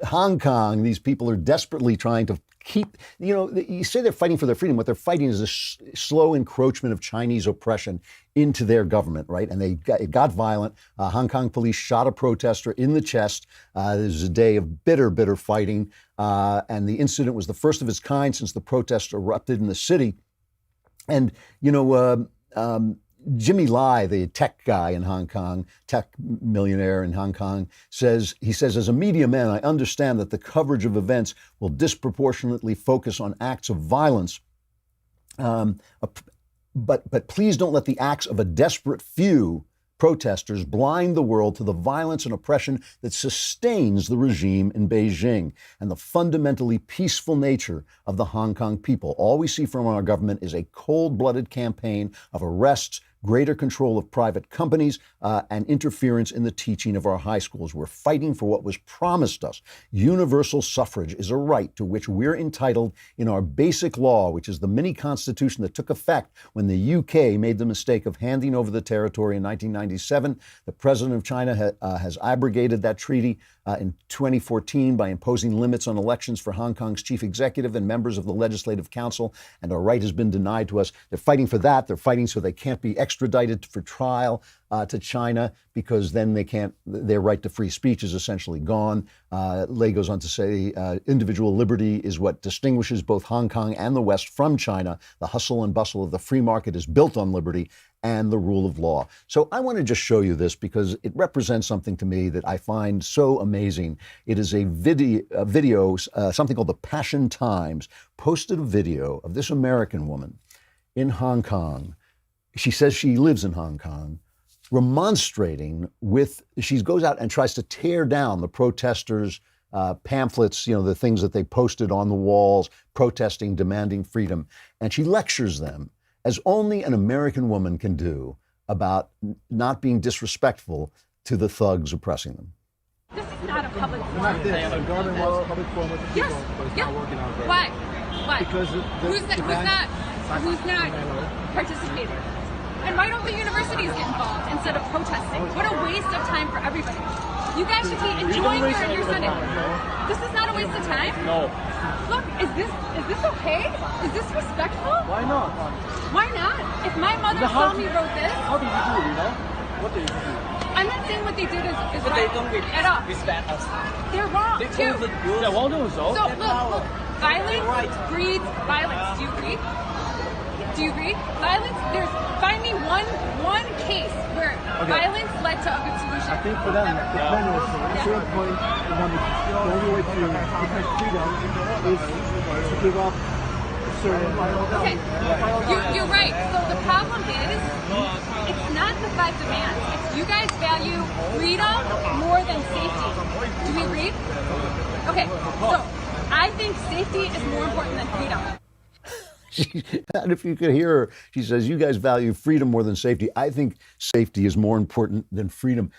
Hong Kong, these people are desperately trying to keep, you say they're fighting for their freedom. What they're fighting is a slow encroachment of Chinese oppression into their government, right? And it got violent. Hong Kong police shot a protester in the chest. There was a day of bitter, bitter fighting. And the incident was the first of its kind since the protest erupted in the city. And, Jimmy Lai, the tech guy in Hong Kong, tech millionaire in Hong Kong, says, as a media man, I understand that the coverage of events will disproportionately focus on acts of violence. But please don't let the acts of a desperate few protesters blind the world to the violence and oppression that sustains the regime in Beijing and the fundamentally peaceful nature of the Hong Kong people. All we see from our government is a cold-blooded campaign of arrests, greater control of private companies, and interference in the teaching of our high schools. We're fighting for what was promised us. Universal suffrage is a right to which we're entitled in our basic law, which is the mini constitution that took effect when the UK made the mistake of handing over the territory in 1997. The president of China has abrogated that treaty in 2014 by imposing limits on elections for Hong Kong's chief executive and members of the Legislative Council, and our right has been denied to us. They're fighting for that. They're fighting so they can't be extradited for trial to China, because then their right to free speech is essentially gone. Lei goes on to say, individual liberty is what distinguishes both Hong Kong and the West from China. The hustle and bustle of the free market is built on liberty and the rule of law. So I want to just show you this because it represents something to me that I find so amazing. It is a video, something called the Passion Times, posted a video of this American woman in Hong Kong. She says she lives in Hong Kong, remonstrating she goes out and tries to tear down the protesters' pamphlets, the things that they posted on the walls, protesting, demanding freedom. And she lectures them, as only an American woman can do, about not being disrespectful to the thugs oppressing them. This is not a public forum. The government wants public forum with the people, but it's not working out very well. Why? Because who's not participating? And why don't the universities get involved instead of protesting? What a waste of time for everybody. You guys should be enjoying your Sunday. This is not a waste of time? No. Look, is this okay? Is this respectful? Why not? Why not? If my mother saw me wrote this... How did you do, What did you do? I'm not saying what they did is But right they don't at all. respect us. They're wrong, They too. told the rules. So, look, violence breeds violence. Do you agree? Do you agree? Find me one case where violence led to a good solution. I think for them, the plan was at a certain point, the only way to protect freedom is to give up a certain... Okay, you're right. So the problem is, it's not the five demands. It's you guys value freedom more than safety. Do we agree? Okay, so I think safety is more important than freedom. And if you could hear her, she says, you guys value freedom more than safety. I think safety is more important than freedom.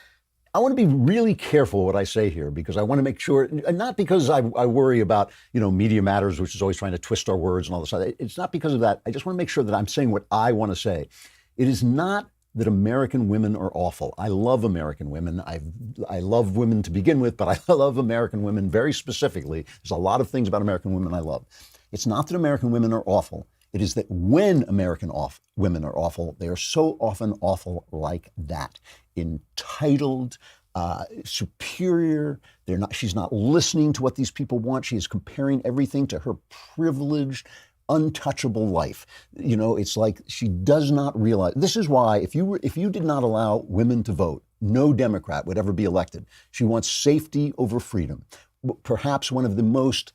I want to be really careful what I say here, because I want to make sure, and not because I worry about, Media Matters, which is always trying to twist our words and all this. It's not because of that. I just want to make sure that I'm saying what I want to say. It is not that American women are awful. I love American women. I love women to begin with, but I love American women very specifically. There's a lot of things about American women I love. It's not that American women are awful. It is that when American women are awful, they are so often awful like that. Entitled, superior. She's not listening to what these people want. She is comparing everything to her privileged, untouchable life. It's like she does not realize. This is why if you did not allow women to vote, no Democrat would ever be elected. She wants safety over freedom. Perhaps one of the most,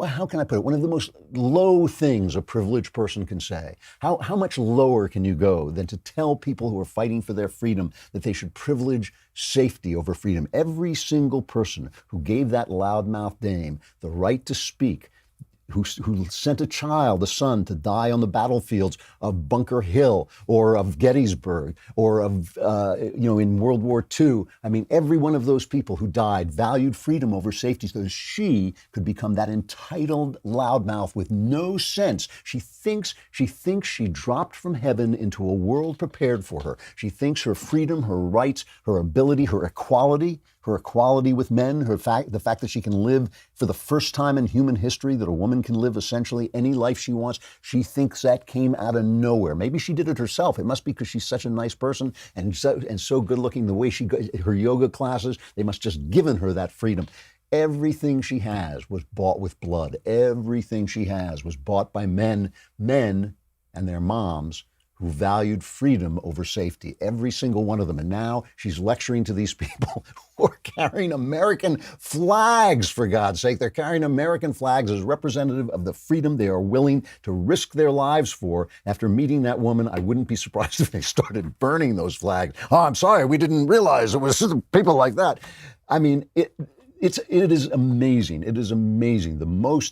how can I put it? One of the most low things a privileged person can say. How much lower can you go than to tell people who are fighting for their freedom that they should privilege safety over freedom? Every single person who gave that loudmouth dame the right to speak, who sent a son, to die on the battlefields of Bunker Hill or of Gettysburg or of, in World War II. I mean, every one of those people who died valued freedom over safety so that she could become that entitled loudmouth with no sense. She thinks she dropped from heaven into a world prepared for her. She thinks her freedom, her rights, her ability, her equality, her equality with men, the fact that she can live for the first time in human history, that a woman can live essentially any life she wants. She thinks that came out of nowhere. Maybe she did it herself. It must be because she's such a nice person and so good looking. The way she goes, her yoga classes, they must just given her that freedom. Everything she has was bought with blood. Everything she has was bought by men and their moms who valued freedom over safety. Every single one of them. And now she's lecturing to these people who are carrying American flags, for God's sake. They're carrying American flags as representative of the freedom they are willing to risk their lives for. After meeting that woman, I wouldn't be surprised if they started burning those flags. Oh, I'm sorry, we didn't realize it was people like that. I mean, it is amazing. It is amazing.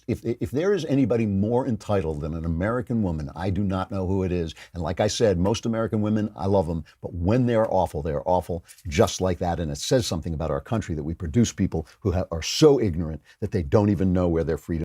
If there is anybody more entitled than an American woman, I do not know who it is. And like I said, most American women, I love them. But when they're awful just like that. And it says something about our country that we produce people who are so ignorant that they don't even know where their freedom